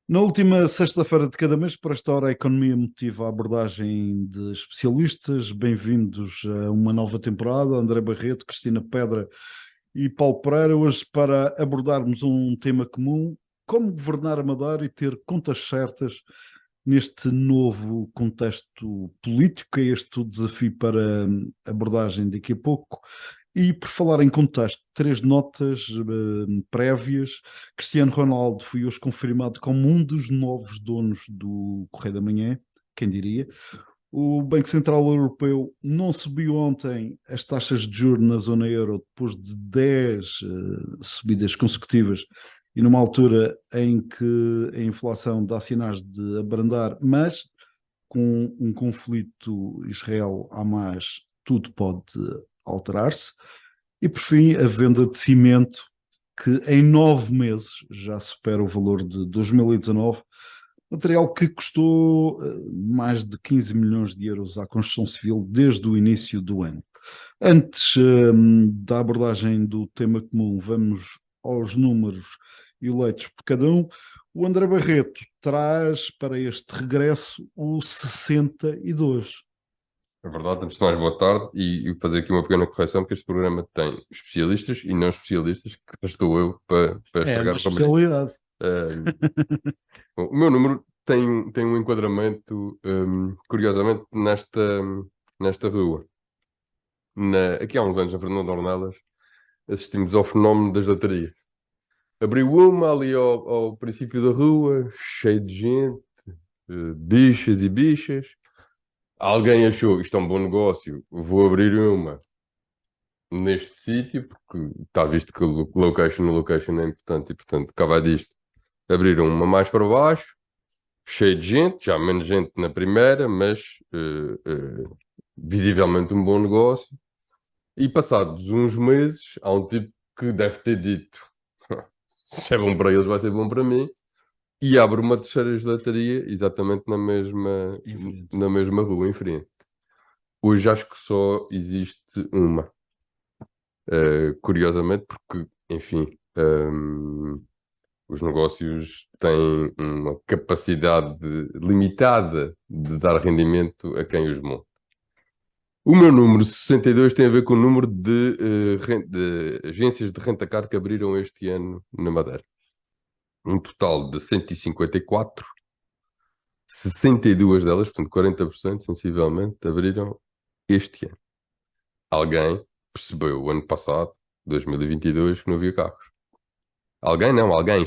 Na última sexta-feira de cada mês, por esta hora, a Economia motiva a abordagem de especialistas. Bem-vindos a uma nova temporada. André Barreto, Cristina Pedra e Paulo Pereira. Hoje, para abordarmos um tema comum: como governar a Madeira e ter contas certas neste novo contexto político. É este o desafio para abordagem daqui a pouco. E por falar em contexto, três notas prévias. Cristiano Ronaldo foi hoje confirmado como um dos novos donos do Correio da Manhã, quem diria. O Banco Central Europeu não subiu ontem as taxas de juros na zona euro depois de 10 subidas consecutivas e numa altura em que a inflação dá sinais de abrandar, mas com um conflito Israel-Hamas tudo pode alterar-se. E por fim, a venda de cimento, que em 9 meses já supera o valor de 2019, material que custou mais de 15 milhões de euros à construção civil desde o início do ano. Antes da abordagem do tema comum, vamos aos números eleitos por cada um. O André Barreto traz para este regresso o 62. É verdade, antes de mais, boa tarde e fazer aqui uma pequena correção, porque este programa tem especialistas e não especialistas, que estou eu para É a minha estragar para mim. especialidade. Bom, o meu número tem um enquadramento, curiosamente, nesta rua. Aqui há uns anos, na Fernando Ornelas, assistimos ao fenómeno das latarias. Abriu uma ali ao princípio da rua, cheio de gente, bichas e bichas. Alguém achou, isto é um bom negócio, vou abrir uma neste sítio, porque está visto que o location é importante e, portanto, cá vai disto. Abriram uma mais para baixo, cheio de gente, já menos gente na primeira, mas visivelmente um bom negócio. E passados uns meses, há um tipo que deve ter dito: se é bom para eles, vai ser bom para mim. E abre uma terceira gelataria exatamente na mesma rua, em frente. Hoje acho que só existe uma. Curiosamente, porque, enfim, os negócios têm uma capacidade limitada de dar rendimento a quem os monta. O meu número 62 tem a ver com o número de agências de rentacar que abriram este ano na Madeira. Um total de 154, 62 delas, portanto 40% sensivelmente, abriram este ano. Alguém percebeu o ano passado, 2022, que não havia carros. Alguém não, alguém.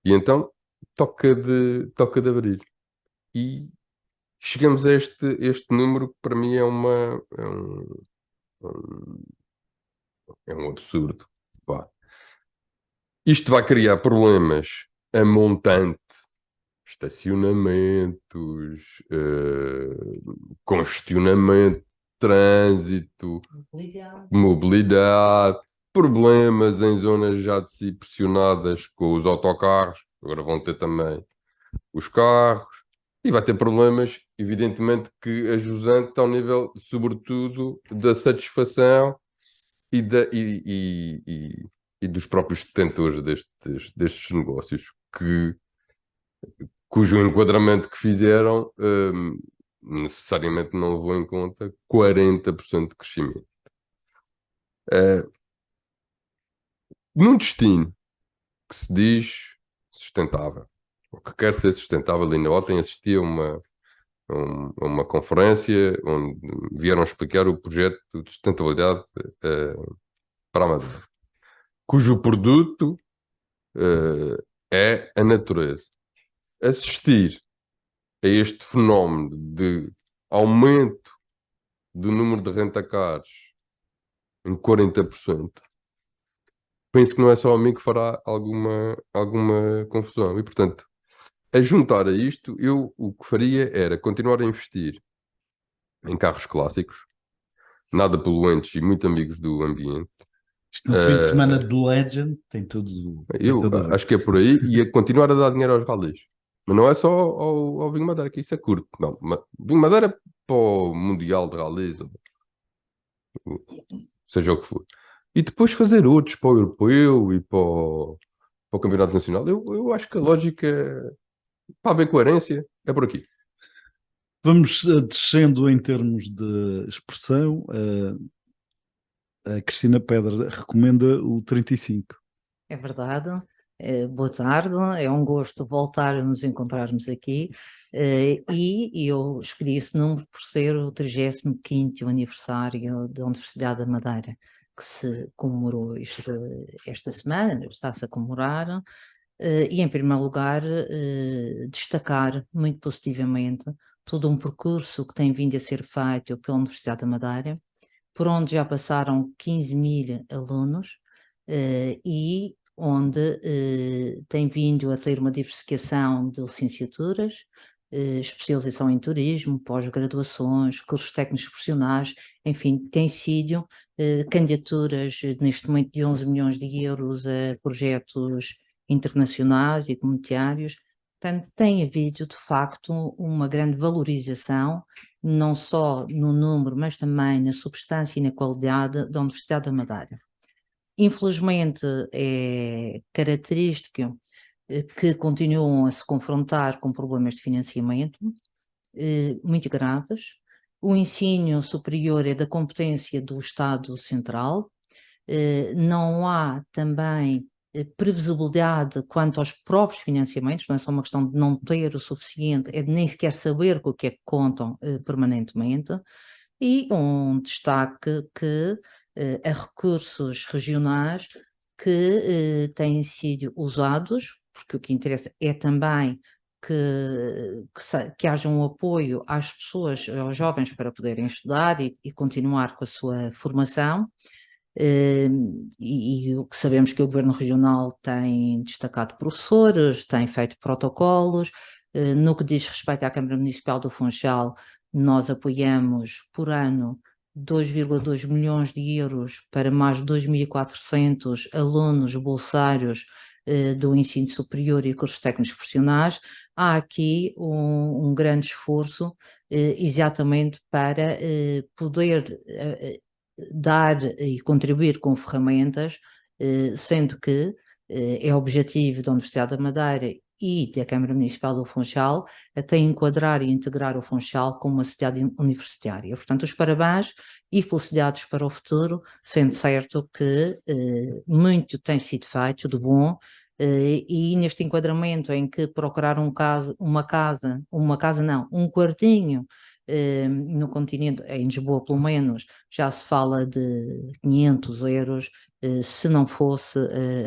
E então toca de abrir. E chegamos a este número que para mim um, é um absurdo. Vá. Isto vai criar problemas a montante, estacionamentos, congestionamento, trânsito, mobilidade, problemas em zonas já de si pressionadas com os autocarros, agora vão ter também os carros, e vai ter problemas, evidentemente, que a jusante ao nível, sobretudo, da satisfação e, e dos próprios detentores destes negócios, cujo enquadramento que fizeram necessariamente não levou em conta 40% de crescimento. Num destino que se diz sustentável, ou que quer ser sustentável, ainda ontem assisti a uma conferência onde vieram explicar o projeto de sustentabilidade para a Madeira, cujo produto é a natureza. Assistir a este fenómeno de aumento do número de rentacares em 40%, penso que não é só a mim que fará alguma confusão. E, portanto, a juntar a isto, eu o que faria era continuar a investir em carros clássicos, nada poluentes e muito amigos do ambiente. Isto no fim de semana de Legend tem Eu tudo a ver. acho que é por aí e a continuar a dar dinheiro aos ralis. Mas não é só ao Vinho Madeira, que isso é curto. Não, Vinho Madeira é para o Mundial de Ralis, seja o que for. E depois fazer outros para o Europeu e para o Campeonato Nacional. Eu acho que a lógica, para haver coerência, é por aqui. Vamos descendo em termos de expressão. A Cristina Pedra recomenda o 35. É verdade. Boa tarde, é um gosto voltar a nos encontrarmos aqui e eu escolhi esse número por ser o 35º aniversário da Universidade da Madeira, que se comemorou esta semana, está-se a comemorar, e em primeiro lugar destacar muito positivamente todo um percurso que tem vindo a ser feito pela Universidade da Madeira, por onde já passaram 15.000 alunos e onde tem vindo a ter uma diversificação de licenciaturas, especialização em turismo, pós-graduações, cursos técnicos profissionais, enfim, tem sido candidaturas neste momento de 11 milhões de euros a projetos internacionais e comunitários. Portanto, tem havido, de facto, uma grande valorização, não só no número, mas também na substância e na qualidade da Universidade da Madeira. Infelizmente, é característica que continuam a se confrontar com problemas de financiamento muito graves. O ensino superior é da competência do Estado Central. Não há também previsibilidade quanto aos próprios financiamentos, não é só uma questão de não ter o suficiente, é de nem sequer saber com o que é que contam permanentemente. E um destaque que a recursos regionais que têm sido usados, porque o que interessa é também que haja um apoio às pessoas, aos jovens, para poderem estudar e continuar com a sua formação. E o que sabemos que o Governo Regional tem destacado professores, tem feito protocolos. No que diz respeito à Câmara Municipal do Funchal, nós apoiamos por ano 2,2 milhões de euros para mais de 2.400 alunos bolsários do ensino superior e cursos técnicos profissionais. Há aqui um grande esforço exatamente para poder dar e contribuir com ferramentas, sendo que é objetivo da Universidade da Madeira e da Câmara Municipal do Funchal até enquadrar e integrar o Funchal como uma cidade universitária. Portanto, os parabéns e felicidades para o futuro, sendo certo que muito tem sido feito de bom, e neste enquadramento em que procurar um quartinho no continente, em Lisboa pelo menos, já se fala de 500 euros, se não fosse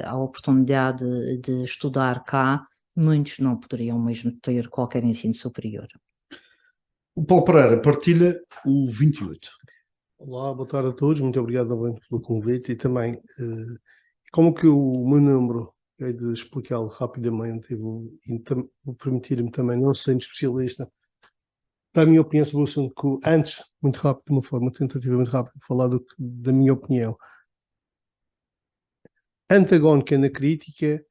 a oportunidade de estudar cá, muitos não poderiam mesmo ter qualquer ensino superior. O Paulo Pereira partilha o 28. Olá, boa tarde a todos, muito obrigado também pelo convite e também, como que o meu número, hei de explicá-lo rapidamente e vou permitir-me também, não sendo especialista, dar a minha opinião sobre o assunto, que antes, muito rápido, de uma forma tentativamente rápida, falar da minha opinião antagónica na crítica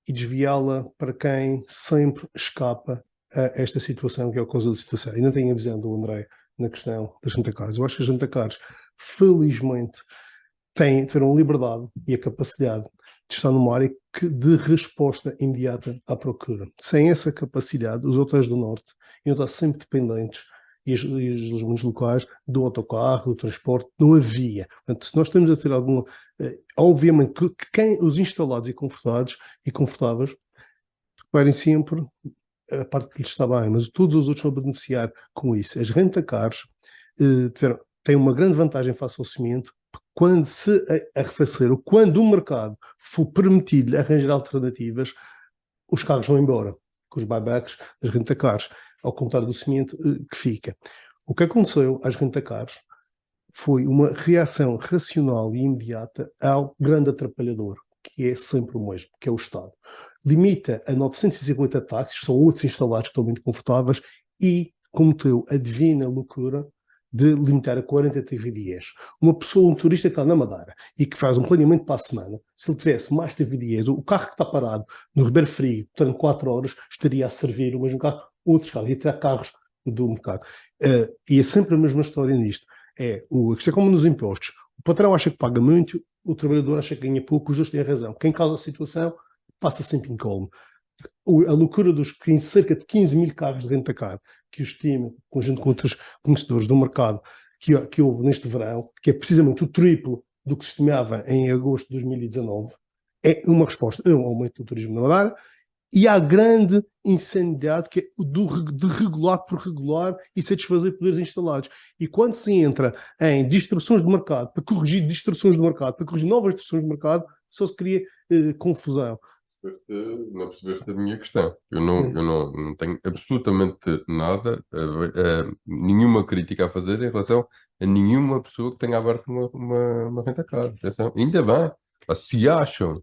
e desviá-la para quem sempre escapa a esta situação, que é a causa da situação. E não tenho a visão do André na questão das jantacares. Eu acho que as jantacares, felizmente, tiveram a liberdade e a capacidade de estar numa área de resposta imediata à procura. Sem essa capacidade, os hotéis do Norte iam estar sempre dependentes, e os alojamentos locais, do autocarro, do transporte, não havia. Portanto, se nós estamos a ter alguma... obviamente que os instalados e confortáveis reparem sempre a parte que lhes está bem, mas todos os outros vão beneficiar com isso. As rentacars têm uma grande vantagem face ao cimento, quando se arrefecer, ou quando o mercado for permitido arranjar alternativas, os carros vão embora, com os buybacks das rentacars, ao contrário do cimento que fica. O que aconteceu às rentacars foi uma reação racional e imediata ao grande atrapalhador, que é sempre o mesmo, que é o Estado. Limita a 950 táxis, são outros instalados que estão muito confortáveis, e cometeu a divina loucura de limitar a 40 TVDs. Uma pessoa, um turista que está na Madeira e que faz um planeamento para a semana, se ele tivesse mais TVDs, o carro que está parado no Ribeiro Frio durante 4 horas estaria a servir o mesmo carro, outros carros, ia tirar carros do mercado. E é sempre a mesma história nisto. Isto é como nos impostos. O patrão acha que paga muito, o trabalhador acha que ganha pouco, os dois têm razão. Quem causa a situação passa sempre incólume. A loucura dos cerca de 15 mil carros de rentacar que eu estimo, conjunto com outros conhecedores do mercado, que houve neste verão, que é precisamente o triplo do que se estimava em agosto de 2019, é uma resposta ao aumento do turismo na Madeira. E há grande insanidade que é de regular por regular e satisfazer poderes instalados. E quando se entra em distorções de mercado, para corrigir distorções de mercado, para corrigir novas distorções de mercado, só se cria confusão. Não percebeste a minha questão. Eu não tenho absolutamente nada, nenhuma crítica a fazer em relação a nenhuma pessoa que tenha aberto uma renta-car. Atenção. Ainda bem. Se acham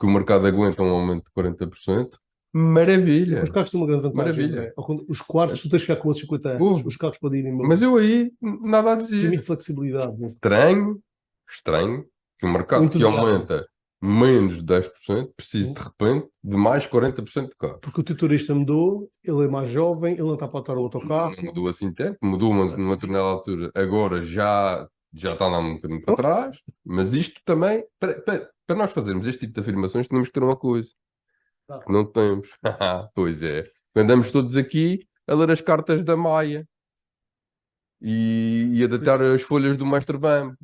que o mercado aguenta um aumento de 40%, maravilha. Os carros têm uma grande vantagem. Maravilha. Os quartos, tu tens de ficar com outros 50 anos, os carros podem ir embora. Mas eu aí, nada a Tem dizer. muita flexibilidade. Estranho que o mercado que aumenta menos de 10% precise de repente de mais 40% de carro. Porque o tutorista mudou, ele é mais jovem, ele não está para estar o autocarro. Não mudou assim tanto, mudou numa determinada altura, agora já está lá um bocadinho para trás, mas isto também, para nós fazermos este tipo de afirmações, temos que ter uma coisa que não temos. Pois é, andamos todos aqui a ler as cartas da Maia e a datar as folhas do Mestre Bambo.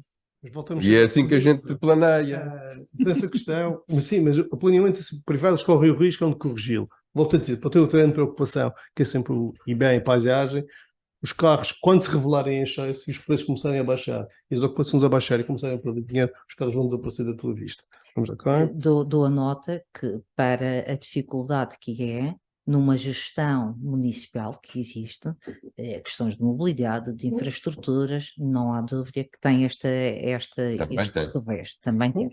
E é assim que a gente planeia. Nessa questão, mas sim, mas o planeamento privado corre o risco de corrigi-lo. Volto a dizer, para ter outra grande preocupação, que é sempre o IBEM e a paisagem, os carros, quando se revelarem em excesso e os preços começarem a baixar, e as ocupações a baixar e começarem a perder dinheiro, os carros vão desaparecer da tua vista. Vamos cá. Dou a nota que, para a dificuldade que é, numa gestão municipal que existe, questões de mobilidade, de infraestruturas, não há dúvida que tem este revés. Também tem.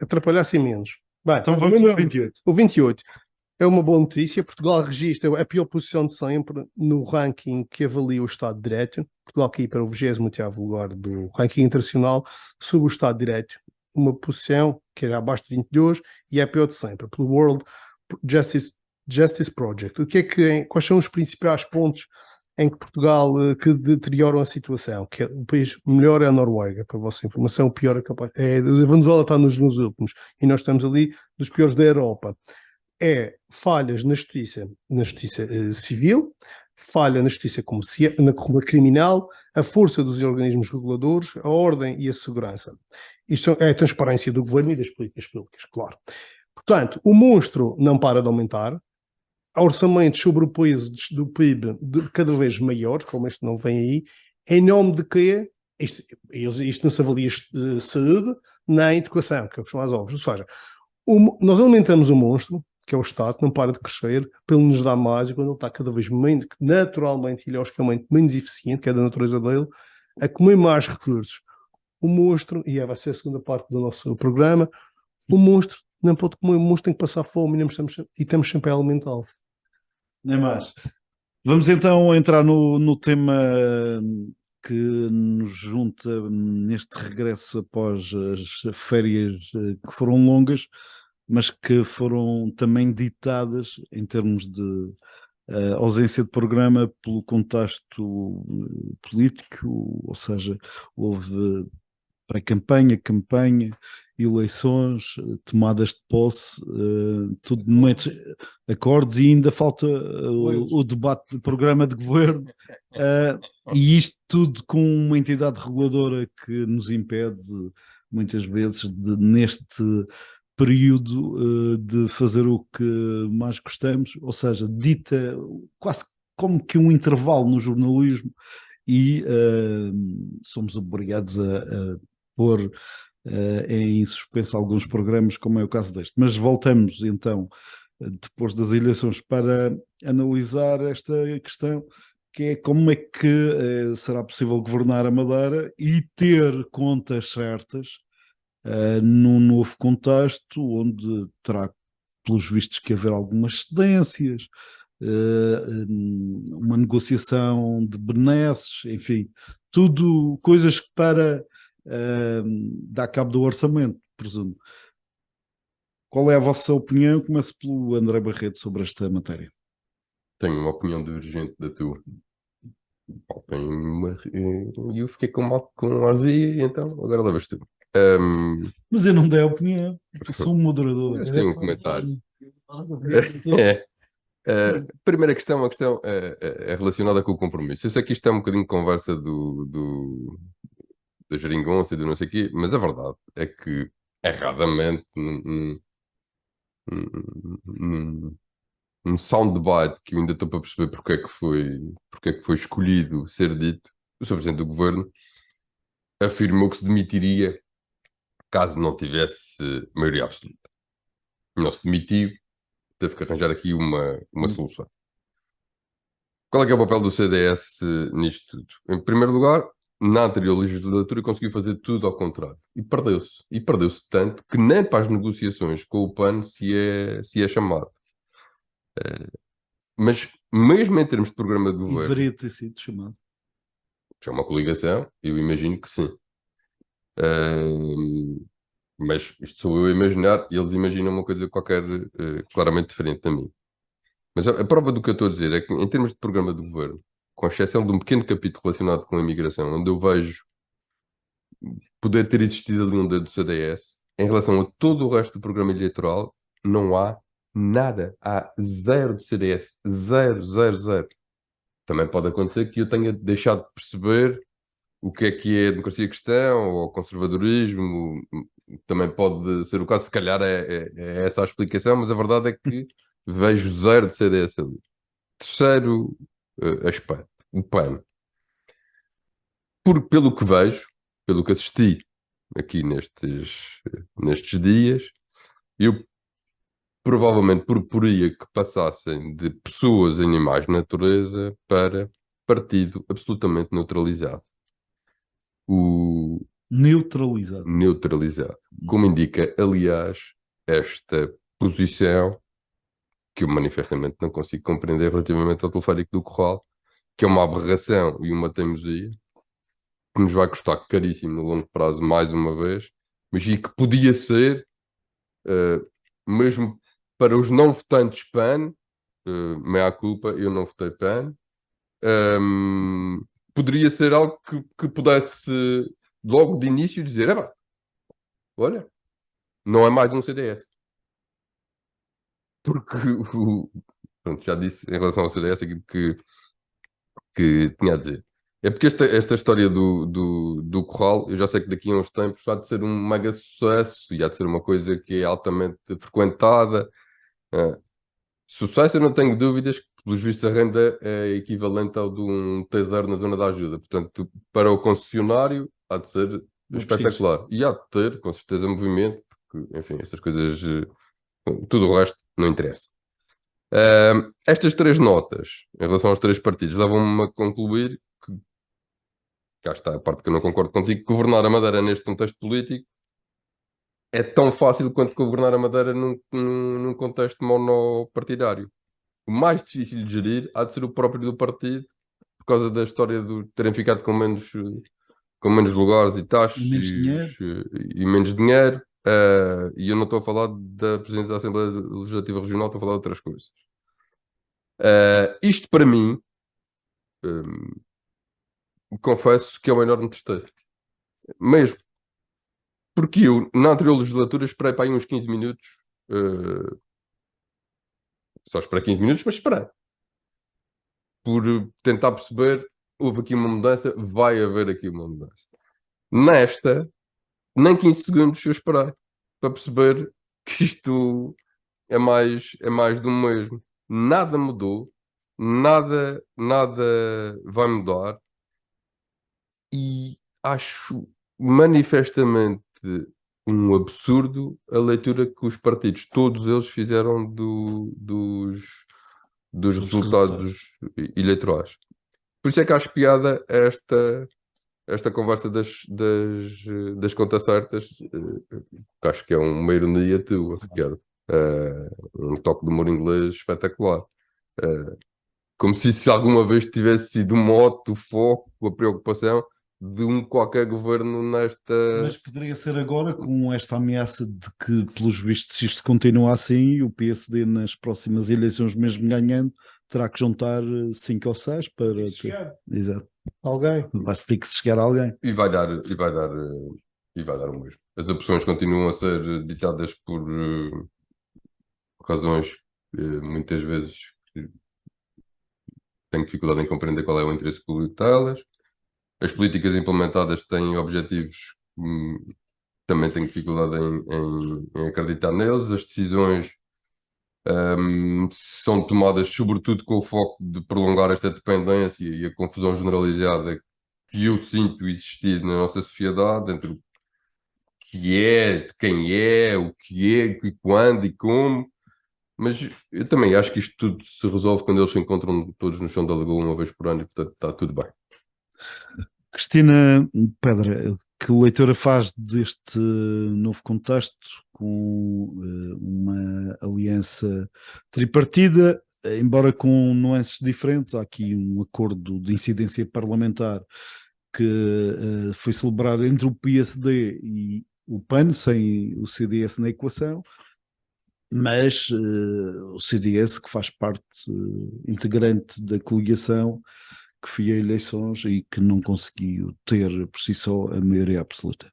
Atrapalhar-se menos. Bem, Então vamos ao 28. O 28 é uma boa notícia. Portugal registra a pior posição de sempre no ranking que avalia o Estado de Direito. Portugal caiu para o 28º lugar do ranking internacional sobre o Estado de Direito. Uma posição que era abaixo de 22 e é a pior de sempre, pelo World Justice Project. Quais são os principais pontos em que Portugal que deterioram a situação? Que o país melhor é a Noruega, para a vossa informação, o pior é capaz. A Venezuela está nos últimos e nós estamos ali dos piores da Europa. É falhas na justiça civil, falha na justiça na criminal, a força dos organismos reguladores, a ordem e a segurança. Isto é a transparência do governo e das políticas públicas, claro. Portanto, o monstro não para de aumentar, há orçamentos sobre o peso do PIB cada vez maiores, como este não vem aí, em nome de quê? Isto não se avalia saúde nem educação, que é o que são as obras. Ou seja, nós alimentamos o monstro, que é o Estado, que não para de crescer, para ele nos dar mais, e quando ele está cada vez menos, naturalmente, ideologicamente, menos eficiente, que é da natureza dele, a comer mais recursos. O monstro, e vai ser a segunda parte do nosso programa, o monstro não pode comer, o monstro tem que passar fome e estamos sempre a alimentá-lo. Nem mais. Vamos então entrar no tema que nos junta neste regresso após as férias que foram longas, mas que foram também ditadas em termos de ausência de programa pelo contexto político, ou seja, houve pré-campanha, campanha, eleições, tomadas de posse, tudo momentos, acordos, e ainda falta o debate do programa de governo, e isto tudo com uma entidade reguladora que nos impede muitas vezes neste período de fazer o que mais gostamos, ou seja, dita quase como que um intervalo no jornalismo, e somos obrigados a pôr em suspenso alguns programas, como é o caso deste. Mas voltamos então, depois das eleições, para analisar esta questão, que é como é que será possível governar a Madeira e ter contas certas num novo contexto, onde terá, pelos vistos, que haver algumas cedências, uma negociação de benesses, enfim, tudo coisas que para dar cabo do orçamento, presumo. Qual é a vossa opinião? Começo pelo André Barreto sobre esta matéria. Tenho uma opinião divergente da tua. Eu fiquei com azia, então agora levas tu. Mas eu não dei opinião, eu sou um moderador. Mas tem um comentário. A primeira questão, a questão é relacionada com o compromisso. Eu sei que isto é um bocadinho de conversa da geringonça e do não sei o quê, mas a verdade é que erradamente num soundbite que eu ainda estou para perceber porque é que foi escolhido ser dito, o Sr. Presidente do Governo afirmou que se demitiria caso não tivesse maioria absoluta. Não se demitiu, teve que arranjar aqui uma solução. Qual é que é o papel do CDS nisto tudo? Em primeiro lugar, na anterior legislatura conseguiu fazer tudo ao contrário. E perdeu-se. E perdeu-se tanto que nem para as negociações com o PAN se é chamado. Mas mesmo em termos de programa de E governo, deveria ter sido chamado. é uma coligação, eu imagino que sim. Mas isto sou eu a imaginar e eles imaginam uma coisa qualquer claramente diferente da mim. Mas a prova do que eu estou a dizer é que, em termos de programa de governo, com exceção de um pequeno capítulo relacionado com a imigração, onde eu vejo poder ter existido ali um dedo do CDS, em relação a todo o resto do programa eleitoral, não há nada. Há zero de CDS. Zero, zero, zero. Também pode acontecer que eu tenha deixado de perceber o que é a democracia cristã ou o conservadorismo. Também pode ser o caso, se calhar é essa a explicação, mas a verdade é que vejo zero de CDS ali. Terceiro aspecto, o PAN. Pelo que vejo, pelo que assisti aqui nestes dias, eu provavelmente proporia que passassem de pessoas, animais, natureza para partido absolutamente neutralizado. Neutralizado. Como indica, aliás, esta posição que eu manifestamente não consigo compreender relativamente ao teleférico do Corral, que é uma aberração e uma teimosia que nos vai custar caríssimo no longo prazo, mais uma vez, mas e que podia ser, mesmo para os não votantes PAN, meia culpa, eu não votei PAN, poderia ser algo que pudesse logo de início dizer, olha, não é mais um CDS. Porque pronto, já disse em relação ao CDS aquilo que tinha a dizer. É porque esta história do Corral, eu já sei que daqui a uns tempos há de ser um mega sucesso e há de ser uma coisa que é altamente frequentada. Sucesso, eu não tenho dúvidas que, pelos vistos, a renda é equivalente ao de um T0 na zona da ajuda. Portanto, para o concessionário, há de ser espetacular. E há de ter, com certeza, movimento, porque, enfim, estas coisas, tudo o resto não interessa. Estas três notas, em relação aos três partidos, levam-me a concluir que, cá está a parte que eu não concordo contigo, governar a Madeira neste contexto político é tão fácil quanto governar a Madeira num contexto monopartidário. O mais difícil de gerir há de ser o próprio do partido, por causa da história de terem ficado com menos lugares e taxas e menos dinheiro. E eu não estou a falar da Presidente da Assembleia Legislativa Regional, estou a falar de outras coisas. Isto para mim, confesso que é uma enorme tristeza. Mesmo. Porque eu, na anterior legislatura, esperei para aí uns 15 minutos. Só esperei 15 minutos, mas esperei. Por tentar perceber, houve aqui uma mudança, vai haver aqui uma mudança. Nesta, nem 15 segundos eu esperei para perceber que isto é mais do mesmo. Nada mudou, nada vai mudar, e acho manifestamente um absurdo a leitura que os partidos, todos eles, fizeram dos resultados eleitorais. Por isso é que acho piada esta conversa das contas certas, que acho que é uma ironia tua, Ricardo. Um toque de humor inglês espetacular. Como se alguma vez tivesse sido o mote, o foco, a preocupação de um qualquer governo nesta... Mas poderia ser agora, com esta ameaça de que, pelos vistos, se isto continua assim, o PSD nas próximas eleições, mesmo ganhando, terá que juntar 5 ou 6 para ter... Exato. Alguém? Vai-se ter que se chegar a alguém. E vai dar e vai dar o mesmo. As opções continuam a ser ditadas por razões muitas vezes que tenho dificuldade em compreender qual é o interesse público delas. As políticas implementadas têm objetivos, também tenho dificuldade em acreditar neles. As decisões são tomadas sobretudo com o foco de prolongar esta dependência e a confusão generalizada que eu sinto existir na nossa sociedade entre o que é, de quem é, o que é, e quando e como. Mas eu também acho que isto tudo se resolve quando eles se encontram todos no chão da lagoa uma vez por ano e, portanto, está tudo bem. Cristina Pedra, que leitura faz deste novo contexto com uma aliança tripartida, embora com nuances diferentes? Há aqui um acordo de incidência parlamentar que foi celebrado entre o PSD e o PAN, sem o CDS na equação, mas o CDS, que faz parte integrante da coligação, que foi a eleições e que não conseguiu ter por si só a maioria absoluta.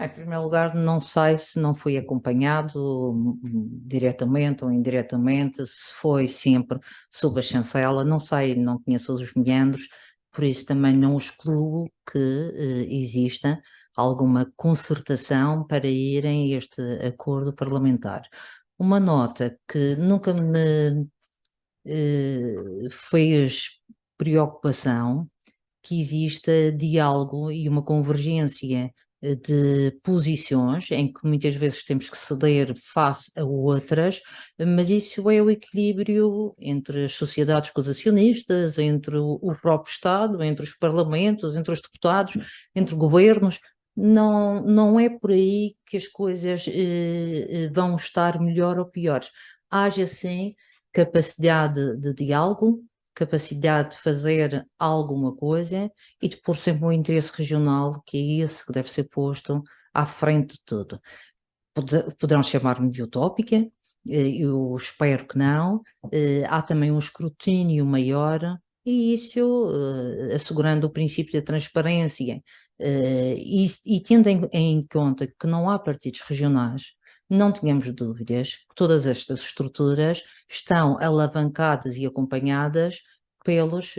Em primeiro lugar, não sei se não fui acompanhado diretamente ou indiretamente, se foi sempre sob a chancela, não sei, não conheço os meandros, por isso também não excluo que exista alguma concertação para irem a este acordo parlamentar. Uma nota que nunca me fez preocupação, que exista diálogo e uma convergência de posições, em que muitas vezes temos que ceder face a outras, mas isso é o equilíbrio entre as sociedades com os acionistas, entre o próprio Estado, entre os parlamentos, entre os deputados, entre governos. Não é por aí que as coisas vão estar melhor ou piores. Haja sim capacidade de diálogo, capacidade de fazer alguma coisa e de pôr sempre um interesse regional, que é esse que deve ser posto à frente de tudo. Poderão chamar-me de utópica, eu espero que não. Há também um escrutínio maior e isso, assegurando o princípio da transparência e tendo em conta que não há partidos regionais, não tínhamos dúvidas que todas estas estruturas estão alavancadas e acompanhadas pelos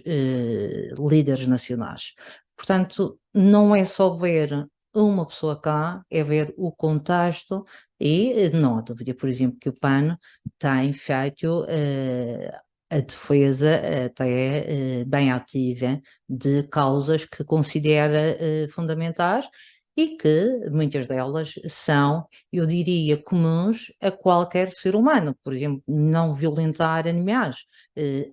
líderes nacionais. Portanto, não é só ver uma pessoa cá, é ver o contexto e não há dúvida, por exemplo, que o PAN tem feito a defesa até bem ativa de causas que considera fundamentais e que muitas delas são, eu diria, comuns a qualquer ser humano. Por exemplo, não violentar animais.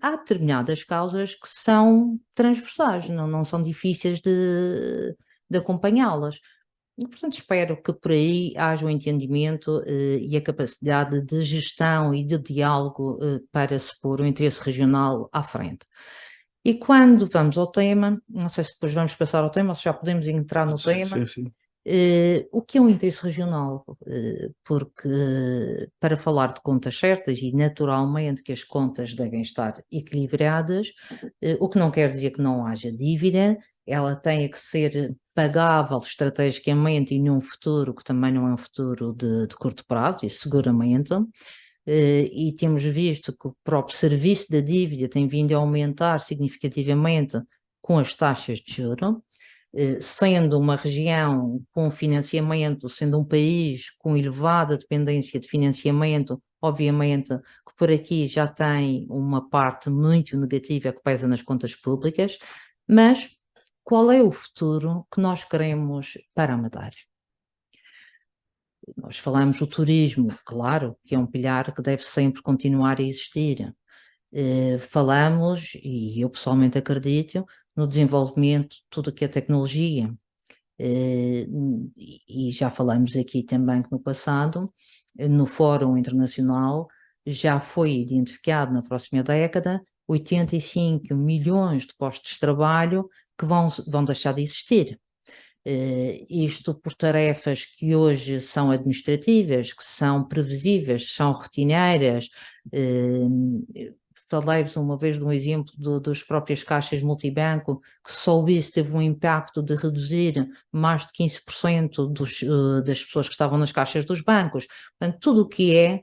Há determinadas causas que são transversais, não são difíceis de acompanhá-las. E, portanto, espero que por aí haja um entendimento e a capacidade de gestão e de diálogo para se pôr o interesse regional à frente. E quando vamos ao tema, não sei se depois vamos passar ao tema, ou se já podemos entrar no tema. Sim. O que é um interesse regional? Porque para falar de contas certas e naturalmente que as contas devem estar equilibradas, o que não quer dizer que não haja dívida, ela tem que ser pagável estrategicamente e num futuro que também não é um futuro de curto prazo, e seguramente. E temos visto que o próprio serviço da dívida tem vindo a aumentar significativamente com as taxas de juros. Sendo uma região com financiamento, sendo um país com elevada dependência de financiamento, obviamente que por aqui já tem uma parte muito negativa que pesa nas contas públicas, mas qual é o futuro que nós queremos para a Madeira? Nós falamos do turismo, claro, que é um pilar que deve sempre continuar a existir. Falamos, e eu pessoalmente acredito, no desenvolvimento de tudo o que é tecnologia. E já falamos aqui também que no passado, no Fórum Internacional, já foi identificado na próxima década 85 milhões de postos de trabalho que vão deixar de existir. Isto por tarefas que hoje são administrativas, que são previsíveis, são rotineiras, falei-vos uma vez de um exemplo das próprias caixas multibanco, que só isso teve um impacto de reduzir mais de 15% das pessoas que estavam nas caixas dos bancos. Portanto, tudo o que é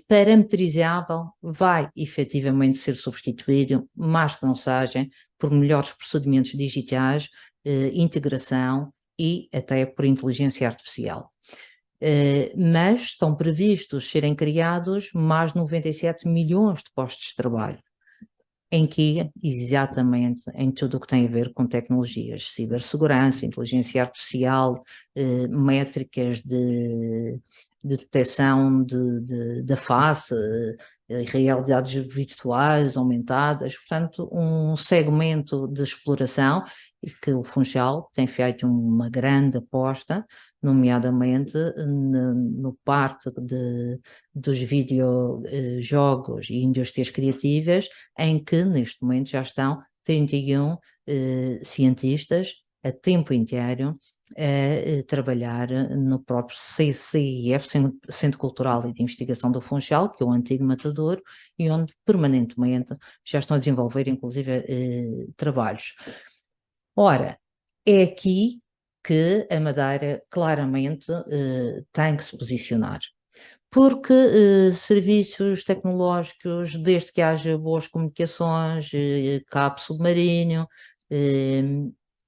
parametrizável vai efetivamente ser substituído, mais que não seja, por melhores procedimentos digitais, integração e até por inteligência artificial. Mas estão previstos serem criados mais de 97 milhões de postos de trabalho, em que, exatamente, em tudo o que tem a ver com tecnologias, cibersegurança, inteligência artificial, métricas de detecção da face, realidades virtuais aumentadas, portanto, um segmento de exploração e que o Funchal tem feito uma grande aposta, nomeadamente no parte dos videojogos e indústrias criativas, em que neste momento já estão 31 cientistas a tempo inteiro a trabalhar no próprio CCIF, Centro Cultural e de Investigação do Funchal, que é o antigo Matadouro, e onde permanentemente já estão a desenvolver, inclusive, trabalhos. Ora, é aqui que a Madeira claramente tem que se posicionar. Porque serviços tecnológicos, desde que haja boas comunicações, cabo submarino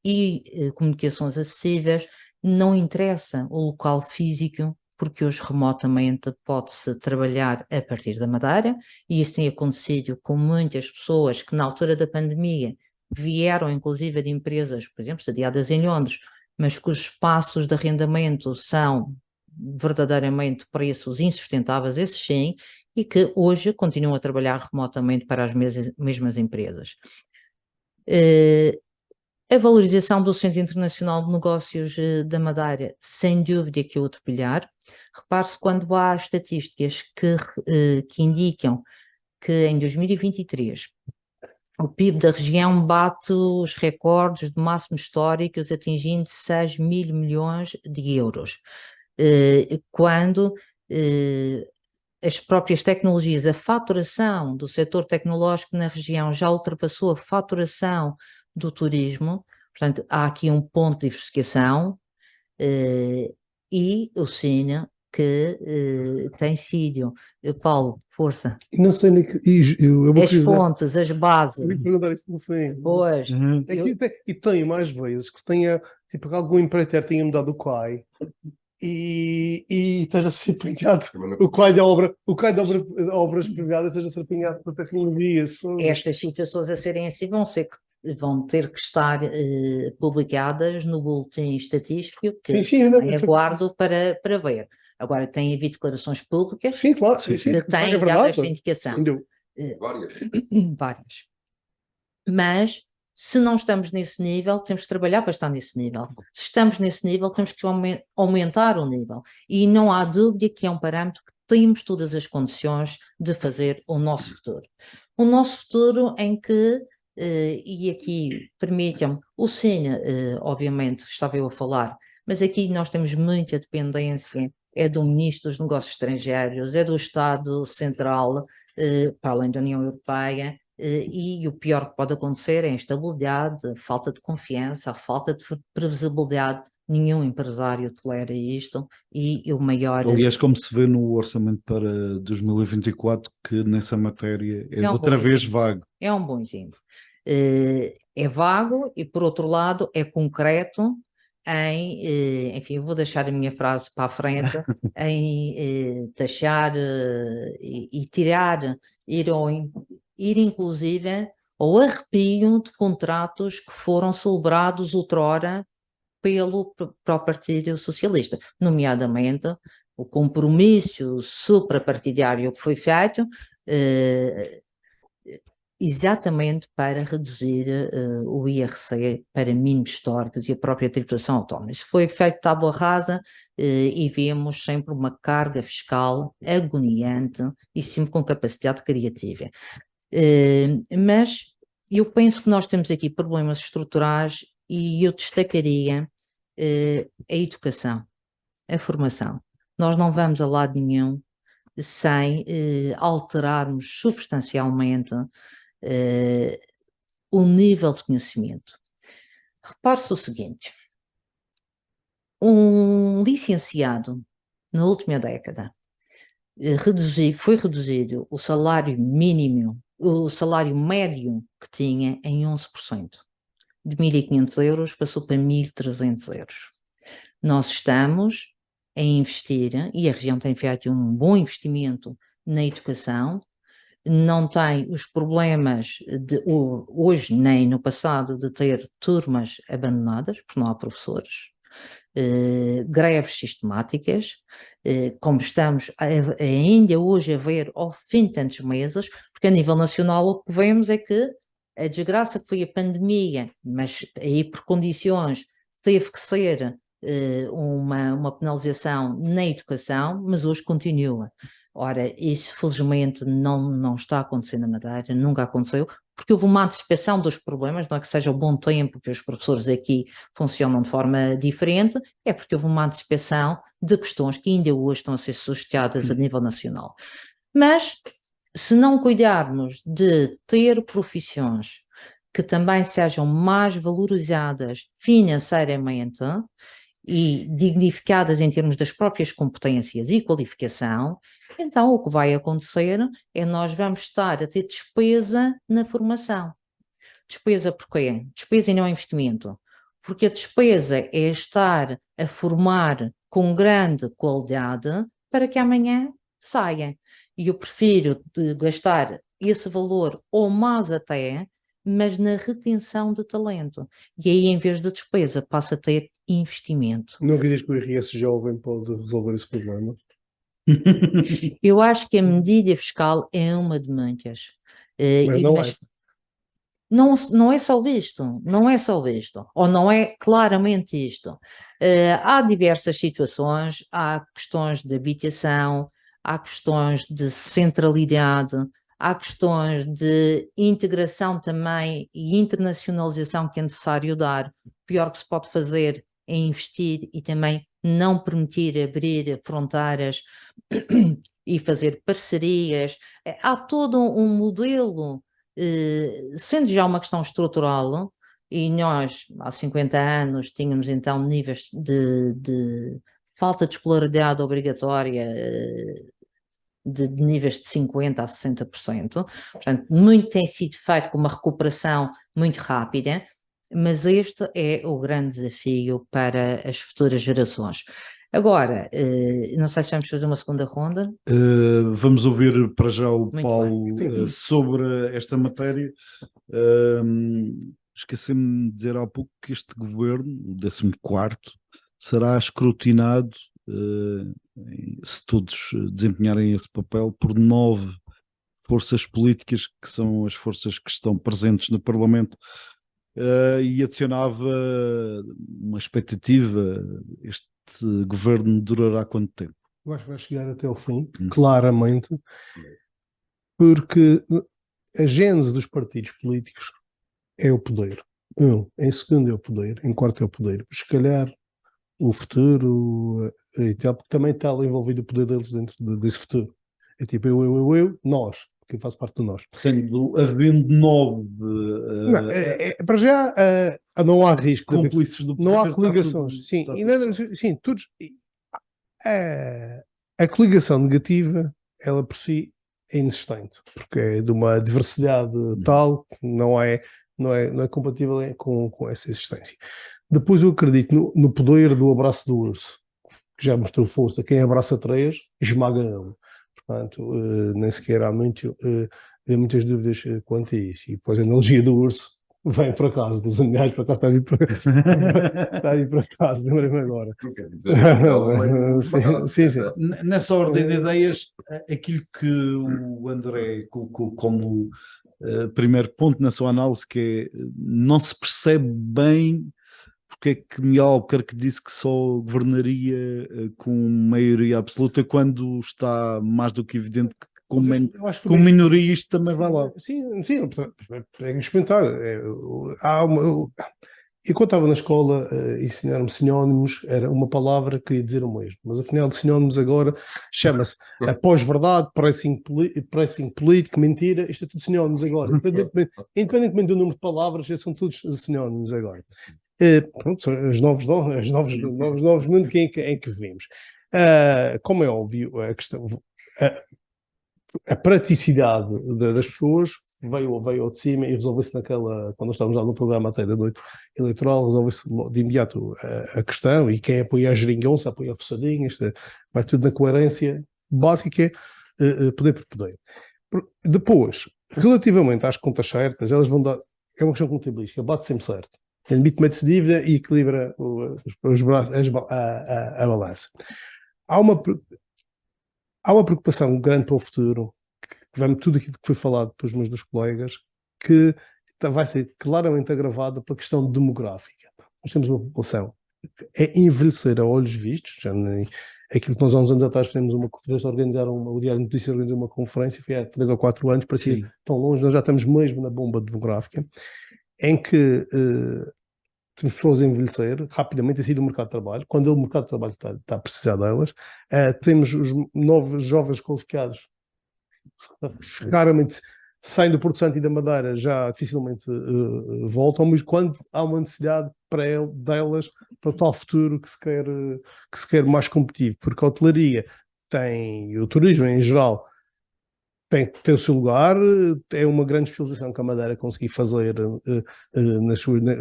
e comunicações acessíveis, não interessa o local físico, porque hoje remotamente pode-se trabalhar a partir da Madeira, e isso tem acontecido com muitas pessoas que na altura da pandemia vieram inclusive de empresas, por exemplo, sediadas em Londres, mas cujos espaços de arrendamento são verdadeiramente preços insustentáveis, esses sim, e que hoje continuam a trabalhar remotamente para as mesmas empresas. A valorização do Centro Internacional de Negócios da Madeira, sem dúvida que é outro pilar. Repare-se quando há estatísticas que indicam que em 2023 o PIB da região bate os recordes de máximos históricos, atingindo 6 mil milhões de euros. Quando as próprias tecnologias, a faturação do setor tecnológico na região já ultrapassou a faturação do turismo, portanto, há aqui um ponto de diversificação, e o Cine que tem sido, Paulo, força. Não sei nem que. Eu vou as fontes, as bases. Eu ia perguntar isso no fim. Pois. E tem mais vezes que se tenha, tipo, algum empreiteiro tenha mudado o CAI e esteja a ser apanhado, o CAI de obras privadas esteja a ser apanhado por tecnologia. Estas situações a serem assim vão ter que estar publicadas no boletim estatístico, que aguardo para ver. Agora, tem havido declarações públicas que têm dado esta indicação. Várias. Mas, se não estamos nesse nível, temos que trabalhar para estar nesse nível. Se estamos nesse nível, temos que aumentar o nível. E não há dúvida que é um parâmetro que temos todas as condições de fazer o nosso futuro. O nosso futuro em que, e aqui permitam-me, o Cine, obviamente, estava eu a falar, mas aqui nós temos muita dependência, é do Ministro dos Negócios Estrangeiros, é do Estado Central, para além da União Europeia, e o pior que pode acontecer é a instabilidade, a falta de confiança, a falta de previsibilidade. Nenhum empresário tolera isto e o maior... Aliás, como se vê no orçamento para 2024, que nessa matéria é outra vez vago. É um bom exemplo. É vago e, por outro lado, é concreto enfim, eu vou deixar a minha frase para a frente, em taxar e tirar, ir inclusive ao arrepio de contratos que foram celebrados outrora pelo Partido Socialista, nomeadamente o compromisso suprapartidário que foi feito exatamente para reduzir o IRC para mínimos históricos e a própria tributação autónoma. Isso foi feito de tábua rasa e vemos sempre uma carga fiscal agoniante e sempre com capacidade criativa. Mas eu penso que nós temos aqui problemas estruturais e eu destacaria a educação, a formação. Nós não vamos a lado nenhum sem alterarmos substancialmente o nível de conhecimento. Repare-se o seguinte, um licenciado na última década foi reduzido o salário mínimo, o salário médio que tinha em 11%. De 1.500 euros passou para 1.300 euros. Nós estamos a investir, e a região tem feito um bom investimento na educação, não tem os problemas de hoje nem no passado de ter turmas abandonadas, porque não há professores, greves sistemáticas, como estamos ainda hoje a ver ao fim de tantos meses, porque a nível nacional o que vemos é que a desgraça que foi a pandemia, mas aí por condições teve que ser uma penalização na educação, mas hoje continua. Ora, isso felizmente não está a acontecer na Madeira, nunca aconteceu, porque houve uma antecipação dos problemas, não é que seja o bom tempo que os professores aqui funcionam de forma diferente, é porque houve uma antecipação de questões que ainda hoje estão a ser suscitadas a nível nacional. Mas, se não cuidarmos de ter profissões que também sejam mais valorizadas financeiramente e dignificadas em termos das próprias competências e qualificação, então o que vai acontecer é nós vamos estar a ter despesa na formação. Despesa porquê? Despesa e não investimento. Porque a despesa é estar a formar com grande qualidade para que amanhã saia. E eu prefiro gastar esse valor ou mais até, mas na retenção de talento. E aí, em vez de despesa, passa a ter investimento. Não acreditas que o IRS jovem pode resolver esse problema? Eu acho que a medida fiscal é uma de muitas. Mas não é. Não é só isto, não é só isto, ou não é claramente isto. Há diversas situações, há questões de habitação, há questões de centralidade, há questões de integração também e internacionalização que é necessário dar. O pior que se pode fazer é investir e também não permitir abrir fronteiras e fazer parcerias. Há todo um modelo, sendo já uma questão estrutural, e nós há 50 anos tínhamos então níveis de falta de escolaridade obrigatória de níveis de 50% a 60%, portanto muito tem sido feito com uma recuperação muito rápida, mas este é o grande desafio para as futuras gerações. Agora, não sei se vamos fazer uma segunda ronda. Vamos ouvir para já o Muito Paulo bem. sobre esta matéria. Esqueci-me de dizer há pouco que este governo, o 14º, será escrutinado, se todos desempenharem esse papel, por 9 forças políticas, que são as forças que estão presentes no Parlamento, e adicionava uma expectativa: este governo durará quanto tempo? Eu acho que vai chegar até ao fim, claramente, porque a gênese dos partidos políticos é o poder. Em segundo é o poder, em quarto é o poder. Se calhar o futuro e tal, porque também está ali envolvido o poder deles dentro desse futuro. É tipo eu, nós, que faz parte de nós. Portanto, havendo 9 para já não há risco. cúmplices do poder, não há coligações. Sim, sim, todos. A coligação negativa, ela por si é inexistente, porque é de uma diversidade tal que não é compatível com essa existência. Depois eu acredito no poder do abraço do urso, que já mostrou força. Quem abraça 3, esmaga 1. Portanto, nem sequer há muitas dúvidas quanto a isso. E depois a analogia do urso vem para casa, dos animais para casa, está a vir para casa, lembrei-me agora. Sim. Nessa ordem de ideias, aquilo que o André colocou como primeiro ponto na sua análise, que é, não se percebe bem porque é que Miguel Albuquerque disse que só governaria com maioria absoluta, quando está mais do que evidente que com minoria isto também vai lá. Sim, é que experimentar. E quando estava na escola, ensinaram-me sinónimos, era uma palavra que queria dizer o mesmo, mas afinal de sinónimos agora chama-se pós-verdade, pressing político, mentira, isto é tudo sinónimos agora. Independentemente do número de palavras, são todos sinónimos agora. Pronto, são os novos mundos em que vivemos. Como é óbvio, a praticidade das pessoas veio ao de cima e resolveu-se quando nós estávamos lá no programa até da noite eleitoral, resolveu-se de imediato a questão, e quem apoia a geringonça, apoia a forçadinha, vai tudo na coerência básica, que é poder por poder. Depois, relativamente às contas certas, elas vão dar, é uma questão contabilística, bate sempre certo. Mete-se dívida e equilibra a balança. Há uma preocupação grande para o futuro, que vem tudo aquilo que foi falado pelos meus dois colegas, que vai ser claramente agravada pela questão demográfica. Nós temos uma população é envelhecer a olhos vistos, aquilo que nós há uns anos atrás fizemos o Diário de Notícias organizou uma conferência, foi há 3 ou 4 anos, parecia tão longe, nós já estamos mesmo na bomba demográfica, em que temos pessoas a envelhecer rapidamente, tem sido o mercado de trabalho, quando o mercado de trabalho está a precisar delas, temos os novos jovens qualificados raramente saem do Porto Santo e da Madeira, já dificilmente voltam, mas quando há uma necessidade delas para o tal futuro que se quer mais competitivo, porque a hotelaria tem, o turismo em geral tem o seu lugar, é uma grande especialização que a Madeira conseguiu fazer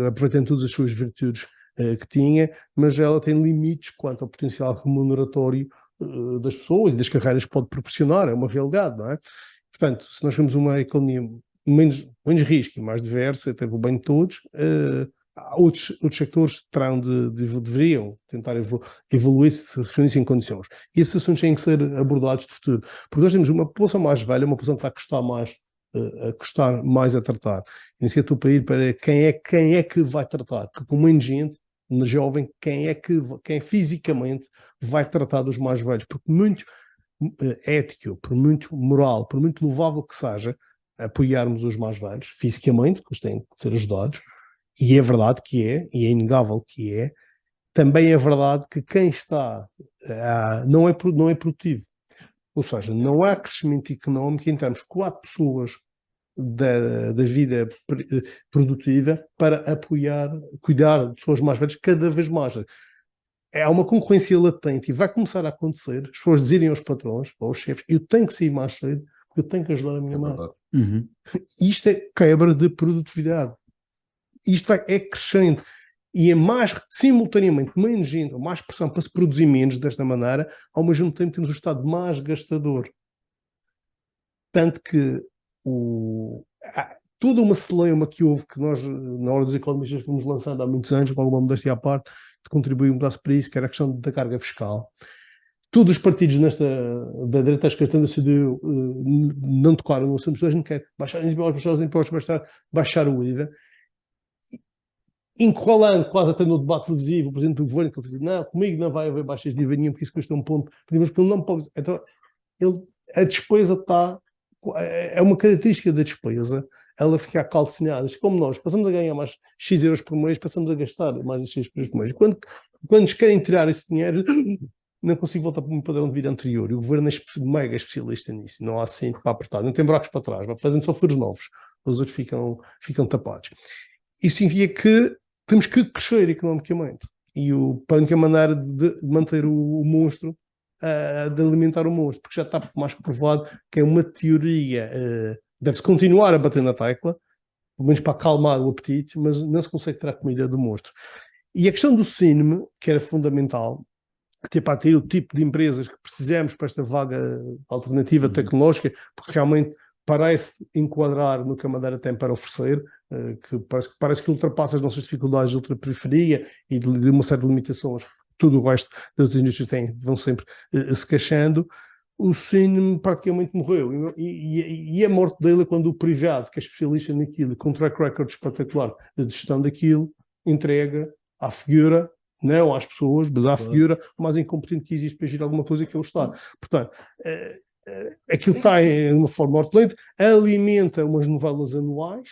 aproveitando todas as suas virtudes que tinha, mas ela tem limites quanto ao potencial remuneratório das pessoas e das carreiras que pode proporcionar, é uma realidade, não é? Portanto, se nós temos uma economia menos risco e mais diversa, até o bem de todos, outros sectores deveriam tentar evoluir se reunissem em condições. E esses assuntos têm que ser abordados de futuro, porque nós temos uma população mais velha, uma população que vai custar mais a tratar. E nem sequer estou para ir para quem é que vai tratar, porque com menos gente, na jovem, quem fisicamente vai tratar dos mais velhos, porque muito ético, por muito moral, por muito louvável que seja, apoiarmos os mais velhos, fisicamente, que eles têm que ser ajudados, e é verdade que é, e é inegável que é, também é verdade que quem está não é produtivo. Ou seja, não há crescimento económico em termos de 4 pessoas da vida produtiva para cuidar de pessoas mais velhas cada vez mais. Há uma concorrência latente e vai começar a acontecer, as pessoas dizerem aos patrões, aos chefes, eu tenho que sair mais cedo porque eu tenho que ajudar a minha mãe. Isto é quebra de produtividade. Isto é crescente. E é mais, simultaneamente, menos gente, ou mais pressão para se produzir menos desta maneira, ao mesmo tempo temos o Estado mais gastador. Tanto que há toda uma celeuma que houve, que nós, na hora dos economistas, fomos lançando há muitos anos, com alguma modéstia à parte, que contribuiu um pedaço para isso, que era a questão da carga fiscal. Todos os partidos da direita à esquerda decidiu não tocaram no assunto, a gente quer baixar os impostos, baixar o IVA, enrolando quase até no debate televisivo, o presidente do governo, que ele dizia, não, comigo não vai haver baixas de IVA nenhum, porque isso custa um ponto, mas ele não pode. Então, a despesa é uma característica da despesa, ela fica calcinada. Como nós passamos a ganhar mais X euros por mês, passamos a gastar mais de X euros por mês. Quando nos querem tirar esse dinheiro, não consigo voltar para o meu padrão de vida anterior. E o governo é mega especialista nisso. Não há assim para apertar, não tem buracos para trás, vai fazendo só furos novos. Os outros ficam tapados. Isso significa que temos que crescer economicamente. E a única maneira de manter o monstro, de alimentar o monstro, porque já está mais que provado que é uma teoria, deve-se continuar a bater na tecla, pelo menos para acalmar o apetite, mas não se consegue tirar comida do monstro. E a questão do cinema, que era fundamental, que para ter o tipo de empresas que precisamos para esta vaga alternativa tecnológica, porque realmente parece enquadrar no que a Madeira tem para oferecer, que parece que ultrapassa as nossas dificuldades de ultraperiferia e de uma série de limitações que todo o resto das outras indústrias vão sempre se queixando. O cinema praticamente morreu, e a morte dele é quando o privado, que é especialista naquilo, com track record espetacular de gestão daquilo, entrega à figura, não às pessoas, mas à figura mais incompetente que existe para agir alguma coisa, que é o Estado. Portanto, aquilo está em uma forma hortelente, alimenta umas novelas anuais,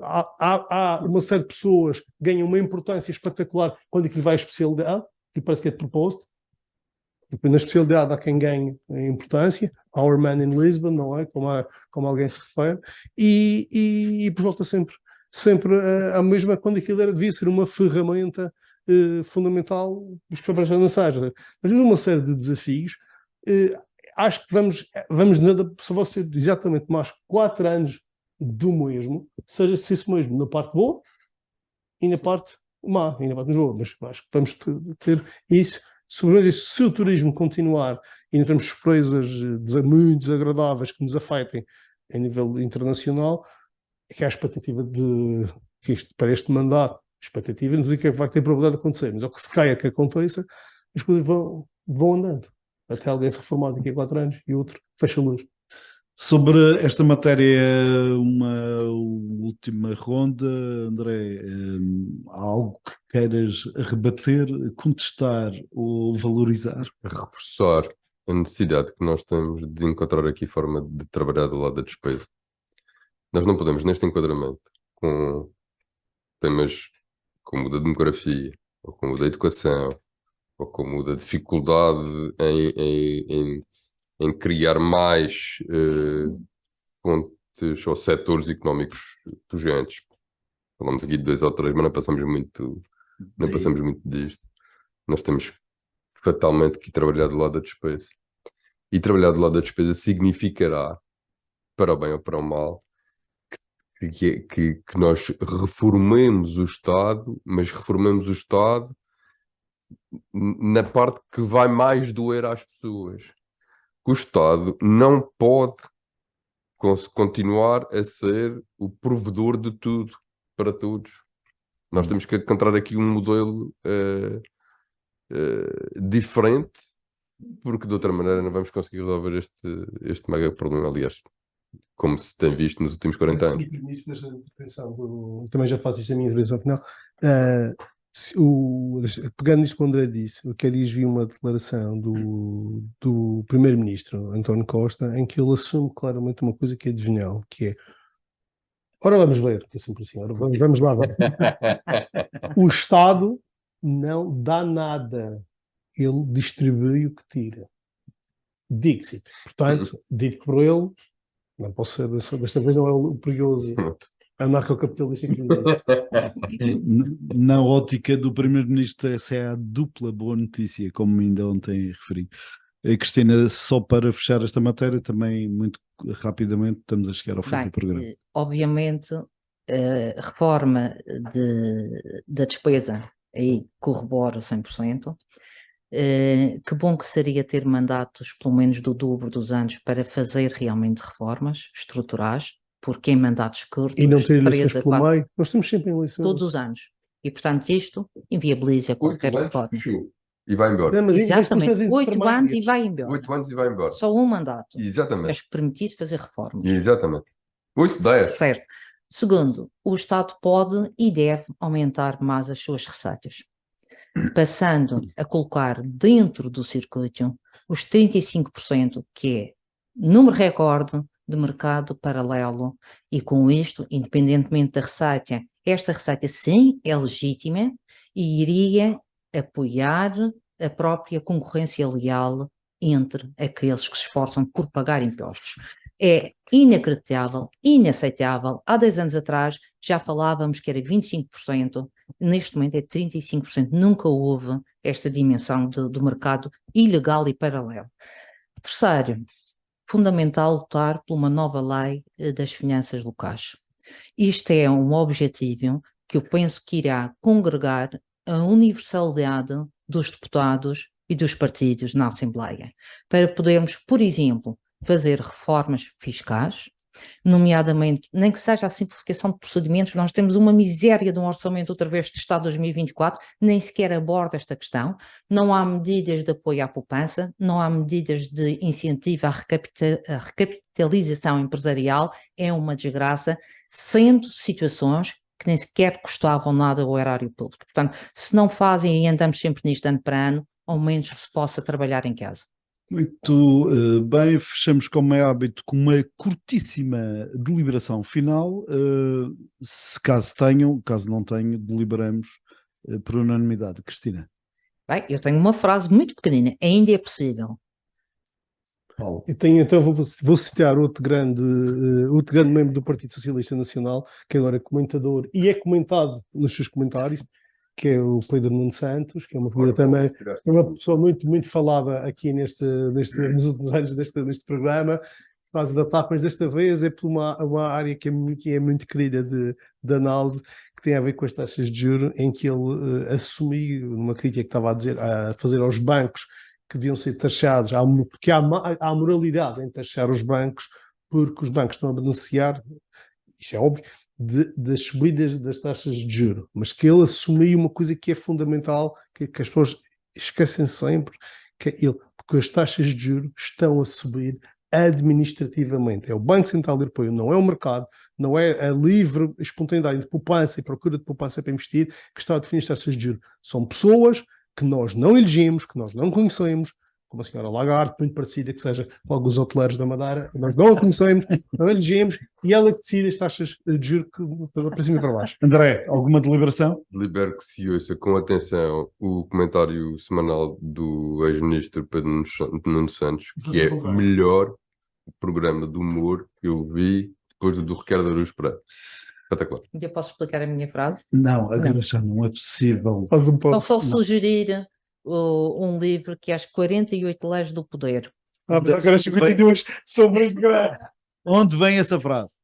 há uma série de pessoas que ganham uma importância espetacular quando aquilo vai à especialidade, e parece que é de propósito. Depois, na especialidade há quem ganhe a importância, Our Man in Lisbon, não é? Como alguém se refere, e depois volta sempre a mesma, quando aquilo devia ser uma ferramenta fundamental dos programas lançados. Mas temos uma série de desafios. Acho que vamos só vou ser exatamente mais 4 anos do mesmo, seja se isso mesmo na parte boa e na parte má, e na parte boa, mas acho que vamos ter isso. Sobretudo se o turismo continuar e não temos surpresas muito desagradáveis que nos afetem a nível internacional, é que há a expectativa para este mandato, expectativa, não sei o que é que vai ter probabilidade de acontecer, mas ao que se caia que aconteça, as coisas vão andando, até alguém se reformar daqui a 4 anos e outro fecha a luz. Sobre esta matéria, uma última ronda, André, há algo que queiras rebater, contestar ou valorizar? Reforçar a necessidade que nós temos de encontrar aqui forma de trabalhar do lado da despesa. Nós não podemos, neste enquadramento, com temas como o da demografia, ou como o da educação, ou como o da dificuldade em criar mais fontes ou setores económicos pujantes. Falamos aqui de 2 ou 3, mas não passamos muito disto. Nós temos fatalmente que trabalhar do lado da despesa. E trabalhar do lado da despesa significará, para o bem ou para o mal, que nós reformemos o Estado, mas reformemos o Estado na parte que vai mais doer às pessoas. O Estado não pode continuar a ser o provedor de tudo para todos. Nós temos que encontrar aqui um modelo diferente, porque de outra maneira não vamos conseguir resolver este mega problema, aliás, como se tem visto nos últimos 40 anos. Também já faço isto na minha intervenção final. Pegando nisto que o André disse, eu quero vi uma declaração do primeiro-ministro António Costa, em que ele assume claramente uma coisa que é adivinhal, que é, ora vamos ver, que é sempre assim, ora vamos lá ver. O Estado não dá nada, ele distribui o que tira. Dixit. Portanto, dito por ele, não posso ser, desta vez não é o perigoso anarcocapitalista que Na ótica do primeiro-ministro, essa é a dupla boa notícia, como ainda ontem referi. Cristina, só para fechar esta matéria, também muito rapidamente, estamos a chegar ao fim do programa. Obviamente, a reforma da despesa aí corrobora 100%. Que bom que seria ter mandatos pelo menos do dobro dos anos para fazer realmente reformas estruturais, porque em mandatos curtos... E não ter eleições pelo meio, nós temos sempre eleições. Todos os anos. E, portanto, isto inviabiliza qualquer reforma. E vai embora. Não, exatamente, 8 anos e vai embora. 8 anos e vai embora. Só um mandato. Exatamente. Mas que permitisse fazer reformas. Exatamente. 8, 10. Certo. Segundo, o Estado pode e deve aumentar mais as suas receitas, passando a colocar dentro do circuito os 35%, que é número recorde de mercado paralelo, e com isto, independentemente da receita, esta receita sim é legítima e iria apoiar a própria concorrência leal entre aqueles que se esforçam por pagar impostos. É inacreditável, inaceitável. Há 10 anos atrás já falávamos que era 25%, neste momento é 35%. Nunca houve esta dimensão do mercado ilegal e paralelo. Terceiro, fundamental lutar por uma nova lei das finanças locais. Isto é um objetivo que eu penso que irá congregar a universalidade dos deputados e dos partidos na Assembleia, para podermos, por exemplo, fazer reformas fiscais, nomeadamente, nem que seja a simplificação de procedimentos. Nós temos uma miséria de um orçamento outra vez de Estado 2024, nem sequer aborda esta questão. Não há medidas de apoio à poupança, não há medidas de incentivo à recapitalização empresarial, é uma desgraça, sendo situações que nem sequer custavam nada ao erário público. Portanto, se não fazem e andamos sempre nisto ano para ano, ao menos que se possa trabalhar em casa. Muito bem, fechamos como é hábito com uma curtíssima deliberação final. Se caso tenham, caso não tenham, deliberamos por unanimidade. Cristina. Bem, eu tenho uma frase muito pequenina. Ainda é possível. Paulo. Então vou citar outro grande membro do Partido Socialista Nacional, que agora é comentador e é comentado nos seus comentários, que é o Pedro Nuno Santos, que é uma figura também, é uma pessoa muito, muito falada aqui nos últimos anos deste programa, por causa da TAP, mas desta vez é por uma área que é muito querida de análise, que tem a ver com as taxas de juros, em que ele assumiu, numa crítica que estava a fazer aos bancos, que deviam ser taxados, porque há moralidade em taxar os bancos, porque os bancos estão a beneficiar, isto é óbvio, das subidas das taxas de juros, mas que ele assumiu uma coisa que é fundamental, que as pessoas esquecem sempre, porque as taxas de juros estão a subir administrativamente. É o Banco Central Europeu, não é o mercado, não é a livre espontaneidade de poupança e procura de poupança para investir que está a definir as taxas de juros. São pessoas que nós não elegemos, que nós não conhecemos, como a senhora Lagarde, muito parecida que seja alguns hoteleiros da Madeira, nós não a conhecemos, não a elegemos, e ela que decide as taxas de juros para cima e para baixo. André, alguma deliberação? Delibero que se ouça com atenção o comentário semanal do ex-ministro Pedro Nuno Santos, que é o melhor programa de humor que eu vi depois do Ricardo Araújo Pereira. Espetacular. Eu posso explicar a minha frase? Não, agora já não é possível. Faz um Então, pouco. só sugerir um livro que é As 48 Leis do Poder. Apesar que eram 52 sombras de Grey. Onde vem essa frase?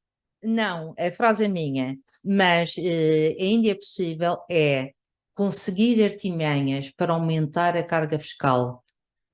Não, a frase é minha, mas ainda é possível conseguir artimanhas para aumentar a carga fiscal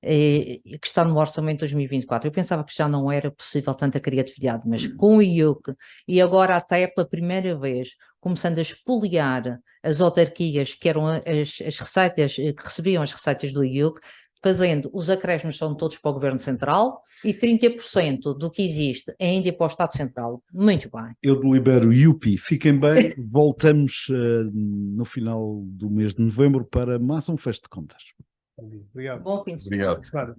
que está no orçamento de 2024. Eu pensava que já não era possível tanta criatividade, mas com o IUC e agora até pela primeira vez começando a expoliar as autarquias que eram as receitas, que recebiam as receitas do IUC, fazendo os acréscimos são todos para o Governo Central e 30% do que existe é ainda para o Estado Central. Muito bem. Eu delibero IUPI. Fiquem bem, voltamos no final do mês de novembro para mais um Fecho de Contas. Obrigado. Bom fim de semana. Obrigado.